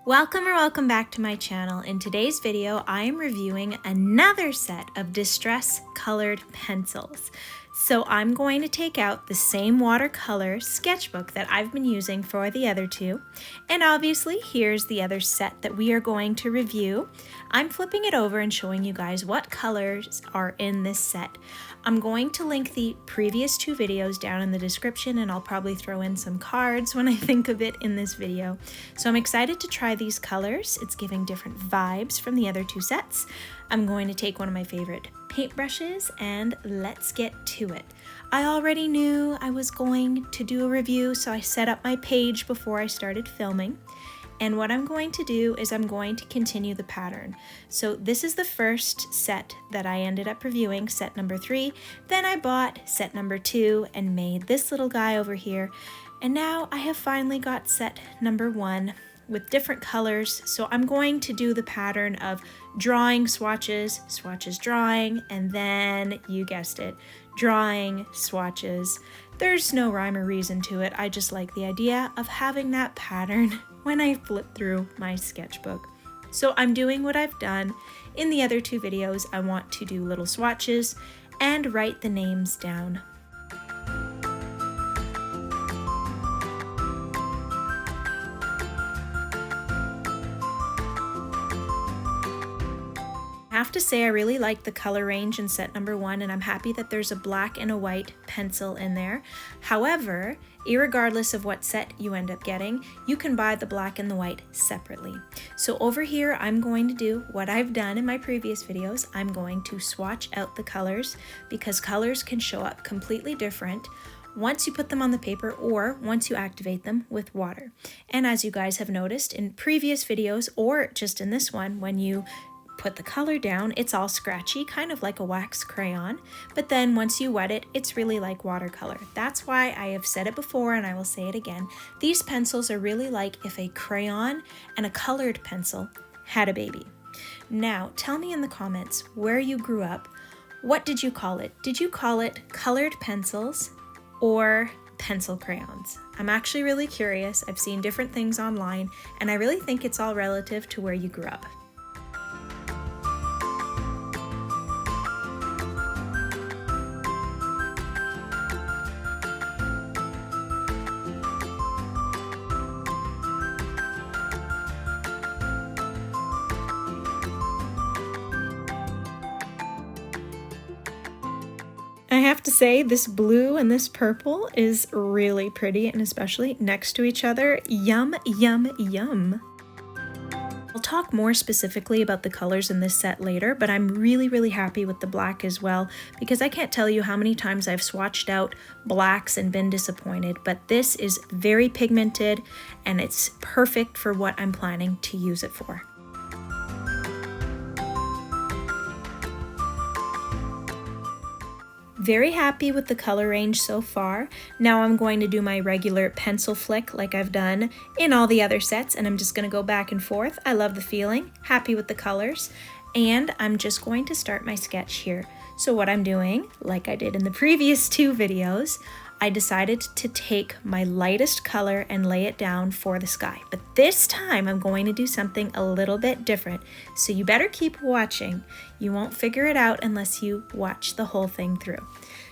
Welcome back to my channel. In today's video, I am reviewing another set of distress colored pencils. So I'm going to take out the same watercolor sketchbook that I've been using for the other two. And obviously, here's the other set that we are going to review. I'm flipping it over and showing you guys what colors are in this set. I'm going to link the previous two videos down in the description, and I'll probably throw in some cards when I think of it in this video. So I'm excited to try these colors. It's giving different vibes from the other two sets. I'm going to take one of my favorite paintbrushes and let's get to it. I already knew I was going to do a review, so I set up my page before I started filming. And what I'm going to do is I'm going to continue the pattern. So this is the first set that I ended up reviewing, set number 3. Then I bought set number 2 and made this little guy over here. And now I have finally got set number 1 with different colors. So I'm going to do the pattern of drawing swatches, swatches drawing, and then you guessed it, drawing swatches. There's no rhyme or reason to it. I just like the idea of having that pattern when I flip through my sketchbook. So I'm doing what I've done in the other two videos. I want to do little swatches and write the names down. I have to say I really like the color range in set number 1, and I'm happy that there's a black and a white pencil in there. However, irregardless of what set you end up getting, you can buy the black and the white separately. So over here, I'm going to do what I've done in my previous videos. I'm going to swatch out the colors because colors can show up completely different once you put them on the paper or once you activate them with water. And as you guys have noticed in previous videos or just in this one, when you put the color down, it's all scratchy, kind of like a wax crayon, but then once you wet it, it's really like watercolor. That's why I have said it before and I will say it again. These pencils are really like if a crayon and a colored pencil had a baby. Now, tell me in the comments where you grew up. What did you call it? Did you call it colored pencils or pencil crayons? I'm actually really curious. I've seen different things online, and I really think it's all relative to where you grew up. I have to say, this blue and this purple is really pretty, and especially next to each other. Yum, yum, yum. I'll talk more specifically about the colors in this set later, but I'm really happy with the black as well, because I can't tell you how many times I've swatched out blacks and been disappointed, but this is very pigmented and it's perfect for what I'm planning to use it for. Very happy with the color range so far. Now I'm going to do my regular pencil flick like I've done in all the other sets, and I'm just going to go back and forth. I love the feeling, happy with the colors, and I'm just going to start my sketch here. So what I'm doing, like I did in the previous two videos, I decided to take my lightest color and lay it down for the sky. But this time I'm going to do something a little bit different. So you better keep watching. You won't figure it out unless you watch the whole thing through.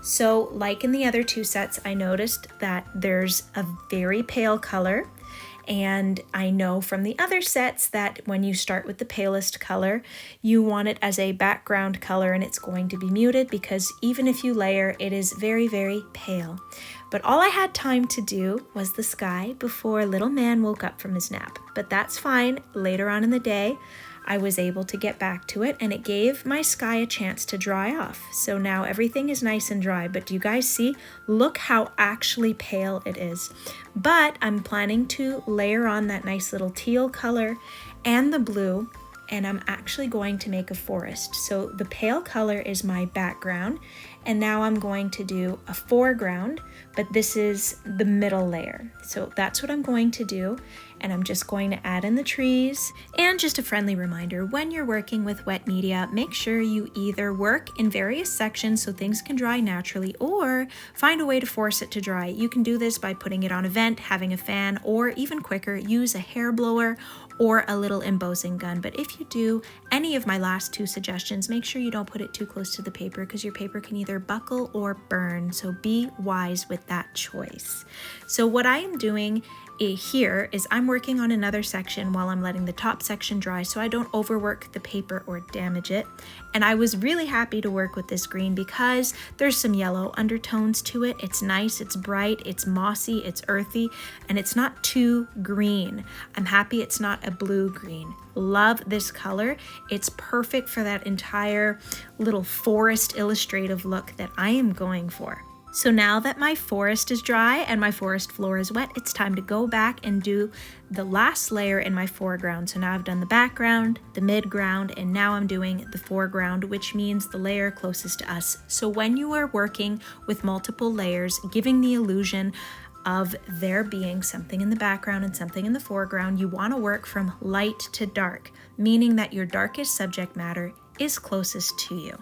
So like in the other two sets, I noticed that there's a very pale color. And I know from the other sets that when you start with the palest color, you want it as a background color and it's going to be muted because even if you layer, it is very pale. But all I had time to do was the sky before little man woke up from his nap. But that's fine. Later on in the day, I was able to get back to it, and it gave my sky a chance to dry off. So now everything is nice and dry, but do you guys see? Look how actually pale it is. But I'm planning to layer on that nice little teal color and the blue, and I'm actually going to make a forest. So the pale color is my background, And now I'm going to do a foreground, but this is the middle layer. So that's what I'm going to do. And I'm just going to add in the trees. And just a friendly reminder, when you're working with wet media, make sure you either work in various sections so things can dry naturally, or find a way to force it to dry. You can do this by putting it on a vent, having a fan, or even quicker, use a hair blower or a little embossing gun. But if you do any of my last two suggestions, make sure you don't put it too close to the paper because your paper can either buckle or burn. So be wise with that choice. So what I am doing here is I'm working on another section while I'm letting the top section dry so I don't overwork the paper or damage it. And I was really happy to work with this green because there's some yellow undertones to it. It's nice, it's bright, it's mossy, it's earthy, and it's not too green. I'm happy it's not a blue green. Love this color. It's perfect for that entire little forest illustrative look that I am going for. So now that my forest is dry and my forest floor is wet, it's time to go back and do the last layer in my foreground. So now I've done the background, the midground, and now I'm doing the foreground, which means the layer closest to us. So when you are working with multiple layers, giving the illusion of there being something in the background and something in the foreground, you want to work from light to dark, meaning that your darkest subject matter is closest to you.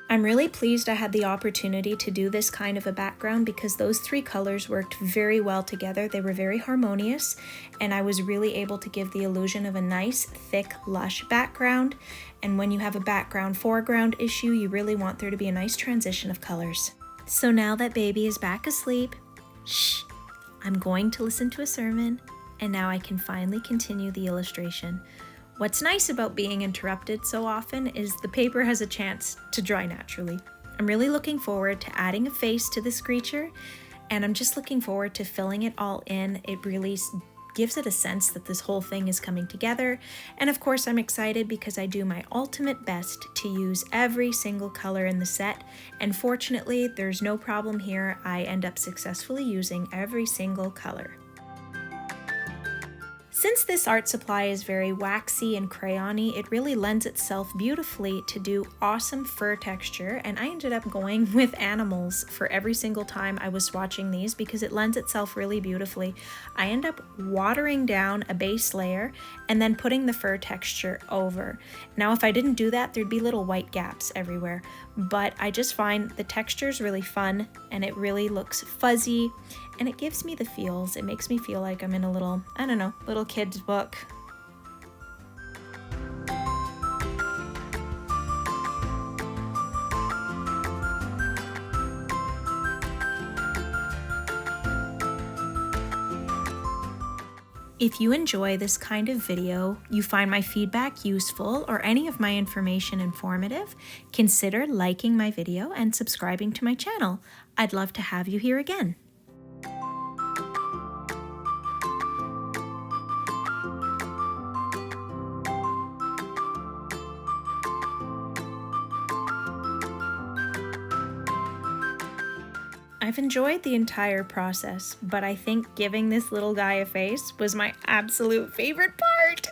I'm really pleased I had the opportunity to do this kind of a background because those three colors worked very well together. They were very harmonious, and I was really able to give the illusion of a nice, thick, lush background. And when you have a background foreground issue, you really want there to be a nice transition of colors. So now that baby is back asleep, shh, I'm going to listen to a sermon, and now I can finally continue the illustration. What's nice about being interrupted so often is the paper has a chance to dry naturally. I'm really looking forward to adding a face to this creature, and I'm just looking forward to filling it all in. It really gives it a sense that this whole thing is coming together. And of course, I'm excited because I do my ultimate best to use every single color in the set. And fortunately, there's no problem here. I end up successfully using every single color. Since this art supply is very waxy and crayony, it really lends itself beautifully to do awesome fur texture, and I ended up going with animals for every single time I was swatching these because it lends itself really beautifully. I end up watering down a base layer and then putting the fur texture over. Now if I didn't do that, there'd be little white gaps everywhere, but I just find the texture is really fun and it really looks fuzzy. And it gives me the feels. It makes me feel like I'm in a little, I don't know, little kid's book. If you enjoy this kind of video, you find my feedback useful, or any of my information informative, consider liking my video and subscribing to my channel. I'd love to have you here again. I've enjoyed the entire process, but I think giving this little guy a face was my absolute favorite part.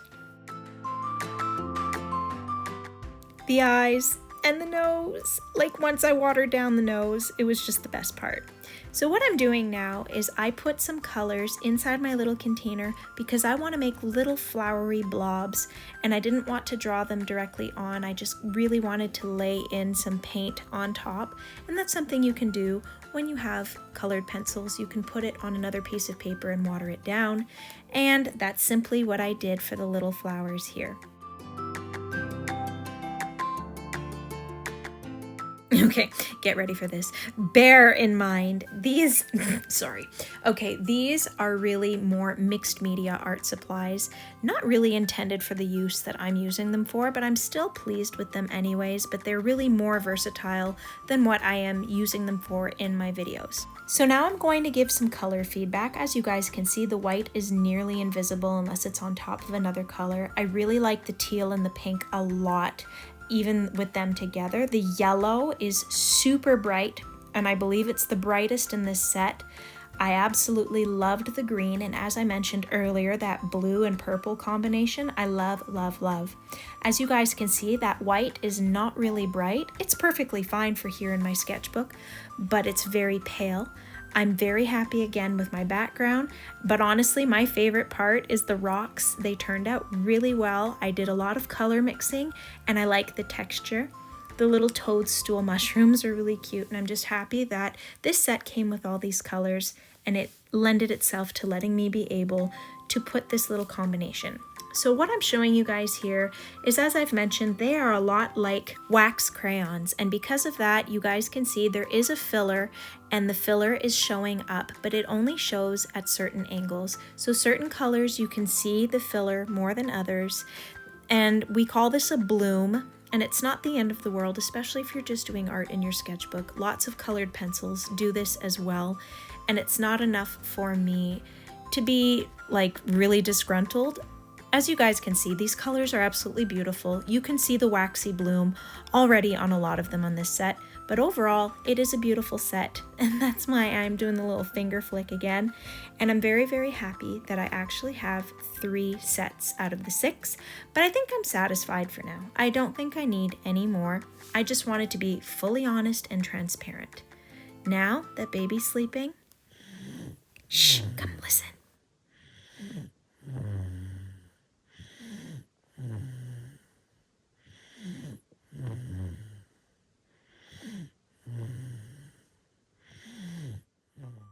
The eyes and the nose. Like once I watered down the nose, it was just the best part. So what I'm doing now is I put some colors inside my little container because I want to make little flowery blobs, and I didn't want to draw them directly on. I just really wanted to lay in some paint on top, and that's something you can do when you have colored pencils. You can put it on another piece of paper and water it down, and that's simply what I did for the little flowers here. Okay, get ready for this. Bear in mind, these, these are really more mixed media art supplies, not really intended for the use that I'm using them for, but I'm still pleased with them anyways, but they're really more versatile than what I am using them for in my videos. So now I'm going to give some color feedback. As you guys can see, the white is nearly invisible unless it's on top of another color. I really like the teal and the pink a lot, even with them together. The yellow is super bright, and I believe it's the brightest in this set. I absolutely loved the green, and as I mentioned earlier, that blue and purple combination, I love, love, love. As you guys can see, that white is not really bright. It's perfectly fine for here in my sketchbook, but it's very pale. I'm very happy again with my background, but honestly, my favorite part is the rocks. They turned out really well. I did a lot of color mixing, and I like the texture. The little toadstool mushrooms are really cute, and I'm just happy that this set came with all these colors, and it lended itself to letting me be able to put this little combination. So what I'm showing you guys here is, as I've mentioned, they are a lot like wax crayons, and because of that, you guys can see there is a filler, and the filler is showing up, but it only shows at certain angles. So certain colors you can see the filler more than others, and we call this a bloom. And it's not the end of the world, especially if you're just doing art in your sketchbook. Lots of colored pencils do this as well, and it's not enough for me to be like really disgruntled. As you guys can see, these colors are absolutely beautiful. You can see the waxy bloom already on a lot of them on this set, but overall, it is a beautiful set, and that's why I'm doing the little finger flick again. And I'm very, very happy that I actually have 3 sets out of the 6, but I think I'm satisfied for now. I don't think I need any more. I just wanted to be fully honest and transparent. Now that baby's sleeping, shh, come listen.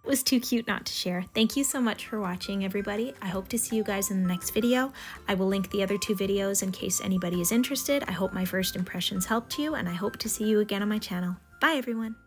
Was too cute not to share. Thank you so much for watching, everybody. I hope to see you guys in the next video. I will link the other 2 videos in case anybody is interested. I hope my first impressions helped you, and I hope to see you again on my channel. Bye, everyone.